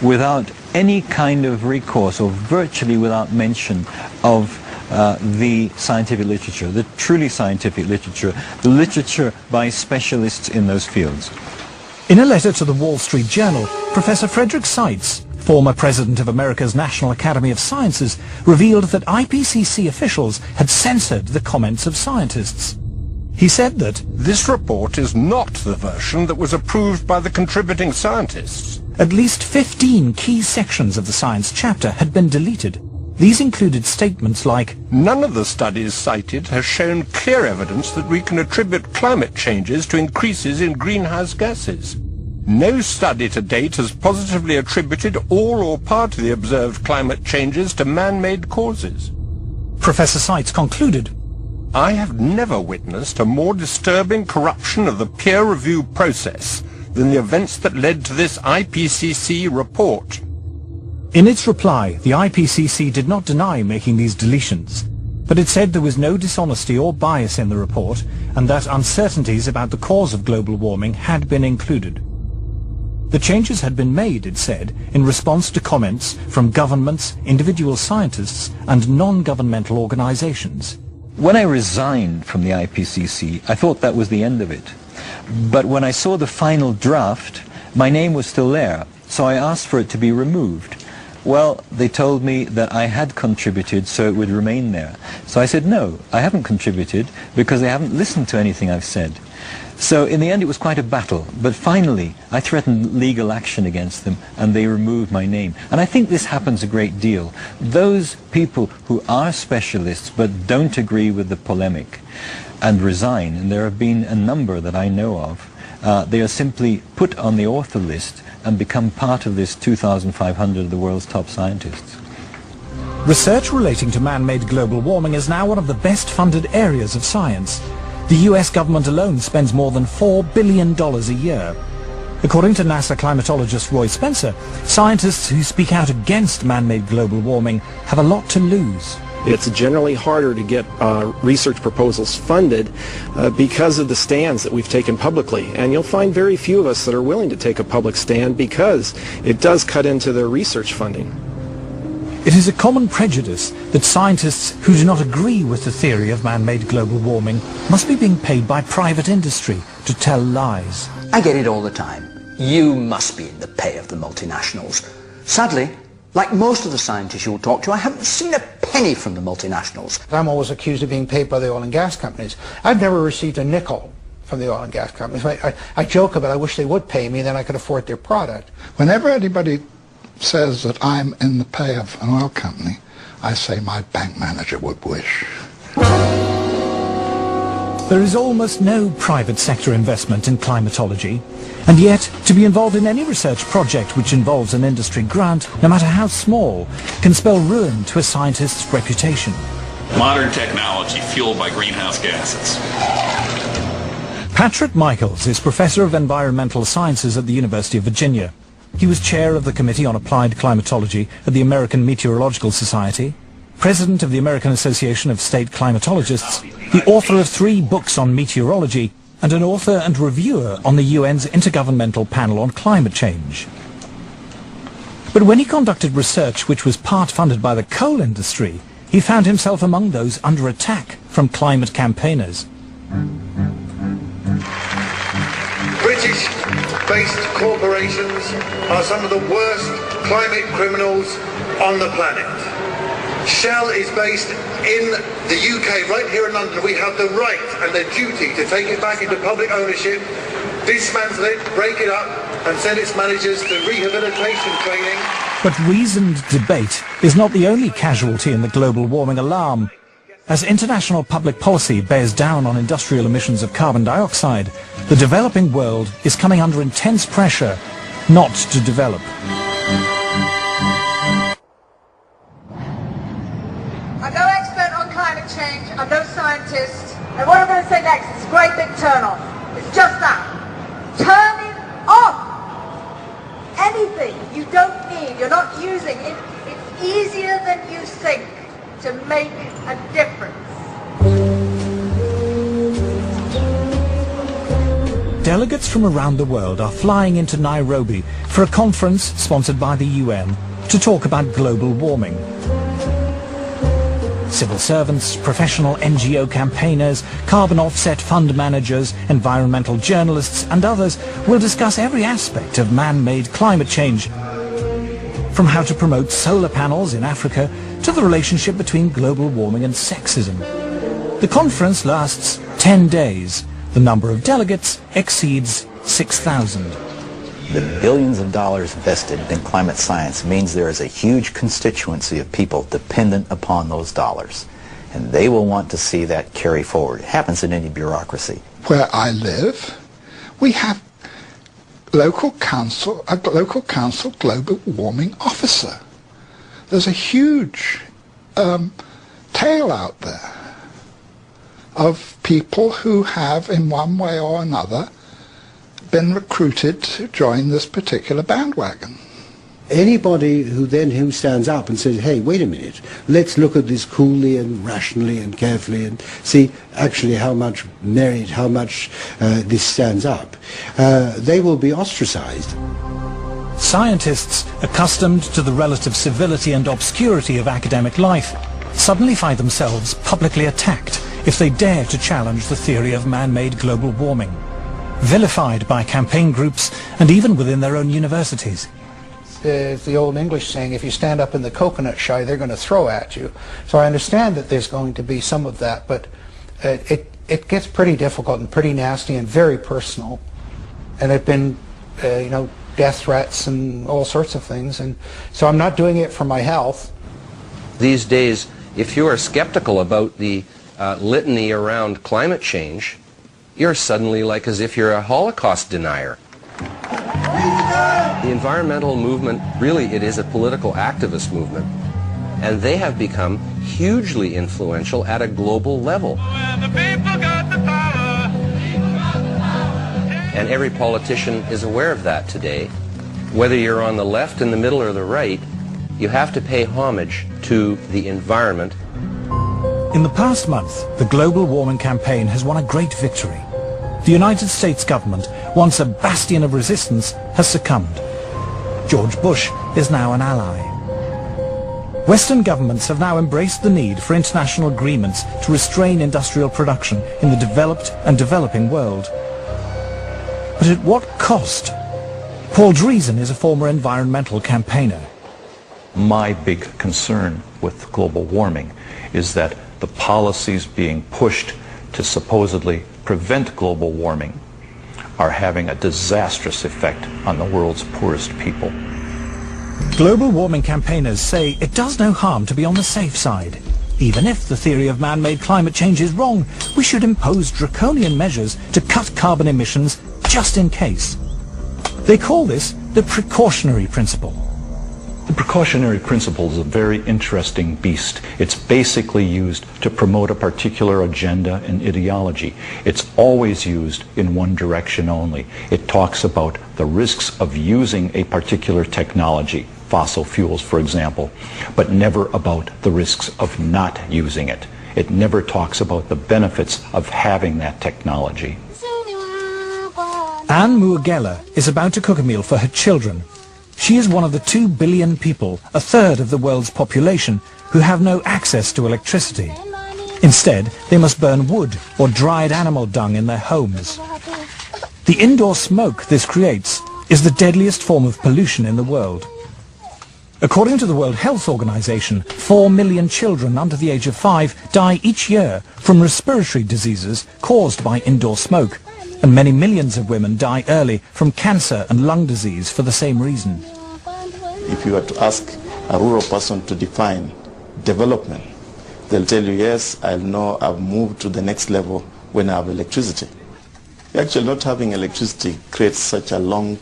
without any kind of recourse, or virtually without mention of the scientific literature, the truly scientific literature, the literature by specialists in those fields. In a letter to the Wall Street Journal, Professor Frederick Seitz, former president of America's National Academy of Sciences, revealed that IPCC officials had censored the comments of scientists. He said that this report is not the version that was approved by the contributing scientists. At least 15 key sections of the science chapter had been deleted. These included statements like, "None of the studies cited has shown clear evidence that we can attribute climate changes to increases in greenhouse gases. No study to date has positively attributed all or part of the observed climate changes to man-made causes." Professor Seitz concluded, "I have never witnessed a more disturbing corruption of the peer review process than the events that led to this IPCC report." In its reply, the IPCC did not deny making these deletions, but it said there was no dishonesty or bias in the report and that uncertainties about the cause of global warming had been included. The changes had been made, it said, in response to comments from governments, individual scientists and non-governmental organizations. When I resigned from the IPCC, I thought that was the end of it. But when I saw the final draft, my name was still there, so I asked for it to be removed. Well, they told me that I had contributed, so it would remain there. So I said, no, I haven't contributed because they haven't listened to anything I've said. So in the end, it was quite a battle. But finally, I threatened legal action against them, and they removed my name. And I think this happens a great deal. Those people who are specialists but don't agree with the polemic and resign, and there have been a number that I know of, they are simply put on the author list and become part of this 2,500 of the world's top scientists. Research relating to man-made global warming is now one of the best funded areas of science. The US government alone spends more than $4 billion a year. According to NASA climatologist Roy Spencer, scientists who speak out against man-made global warming have a lot to lose. It's generally harder to get research proposals funded because of the stands that we've taken publicly. And you'll find very few of us that are willing to take a public stand because it does cut into their research funding. It is a common prejudice that scientists who do not agree with the theory of man-made global warming must be being paid by private industry to tell lies. I get it all the time. You must be in the pay of the multinationals. Sadly, like most of the scientists you'll talk to, I haven't seen a penny from the multinationals. I'm always accused of being paid by the oil and gas companies. I've never received a nickel from the oil and gas companies. I joke about I wish they would pay me, then I could afford their product. Whenever anybody says that I'm in the pay of an oil company, I say my bank manager would wish. There is almost no private sector investment in climatology, and yet to be involved in any research project which involves an industry grant, no matter how small, can spell ruin to a scientist's reputation. Modern technology fueled by greenhouse gases. Patrick Michaels is Professor of Environmental Sciences at the University of Virginia. He was chair of the Committee on Applied Climatology at the American Meteorological Society, president of the American Association of State Climatologists, the author of 3 books on meteorology, and an author and reviewer on the UN's Intergovernmental Panel on Climate Change. But when he conducted research which was part funded by the coal industry, he found himself among those under attack from climate campaigners. British-based corporations are some of the worst climate criminals on the planet. Shell is based in the UK, right here in London. We have the right and the duty to take it back into public ownership, dismantle it, break it up, and send its managers to rehabilitation training. But reasoned debate is not the only casualty in the global warming alarm. As international public policy bears down on industrial emissions of carbon dioxide, the developing world is coming under intense pressure not to develop. I'm no expert on climate change, I'm no scientist, and what I'm going to say next is a great big turn off. It's just that. Turning off anything you don't need, you're not using it. It's easier than you think to make a difference. Delegates from around the world are flying into Nairobi for for a conference sponsored by the UN to talk about global warming. Civil servants, professional NGO campaigners, carbon offset fund managers, environmental journalists and others will discuss every aspect of man-made climate change, from how to promote solar panels in Africa to the relationship between global warming and sexism. The conference lasts 10 days. The number of delegates exceeds 6,000. The billions of dollars invested in climate science means there is a huge constituency of people dependent upon those dollars. And they will want to see that carry forward. It happens in any bureaucracy. Where I live, we have a local council global warming officer. There's a huge tail out there of people who have, in one way or another, been recruited to join this particular bandwagon. Anybody who stands up and says, hey, wait a minute, let's look at this coolly and rationally and carefully and see actually how much merit, how much this stands up, they will be ostracized. Scientists, accustomed to the relative civility and obscurity of academic life, suddenly find themselves publicly attacked if they dare to challenge the theory of man-made global warming, vilified by campaign groups and even within their own universities. It's the old English saying, if you stand up in the coconut shy, they're going to throw at you. So I understand that there's going to be some of that, but it gets pretty difficult and pretty nasty and very personal. And there have been, death threats and all sorts of things. And so I'm not doing it for my health. These days, if you are skeptical about the litany around climate change, you're suddenly like as if you're a Holocaust denier. The environmental movement, really, it is a political activist movement. And they have become hugely influential at a global level. And every politician is aware of that today. Whether you're on the left, in the middle, or the right, you have to pay homage to the environment. In the past month, the global warming campaign has won a great victory. The United States government, once a bastion of resistance, has succumbed. George Bush is now an ally. Western governments have now embraced the need for international agreements to restrain industrial production in the developed and developing world. But at what cost? Paul Driesen is a former environmental campaigner. My big concern with global warming is that the policies being pushed to supposedly prevent global warming are having a disastrous effect on the world's poorest people. Global warming campaigners say it does no harm to be on the safe side. Even if the theory of man-made climate change is wrong, we should impose draconian measures to cut carbon emissions just in case. They call this the precautionary principle. The precautionary principle is a very interesting beast. It's basically used to promote a particular agenda and ideology. It's always used in one direction only. It talks about the risks of using a particular technology, fossil fuels for example, but never about the risks of not using it. It never talks about the benefits of having that technology. Anne Muagela is about to cook a meal for her children. She is one of the 2 billion people, a third of the world's population, who have no access to electricity. Instead, they must burn wood or dried animal dung in their homes. The indoor smoke this creates is the deadliest form of pollution in the world. According to the World Health Organization, 4 million children under the age of 5 die each year from respiratory diseases caused by indoor smoke, and many millions of women die early from cancer and lung disease for the same reason. If you were to ask a rural person to define development, they'll tell you, yes, I know I've moved to the next level when I have electricity. Actually, not having electricity creates such a long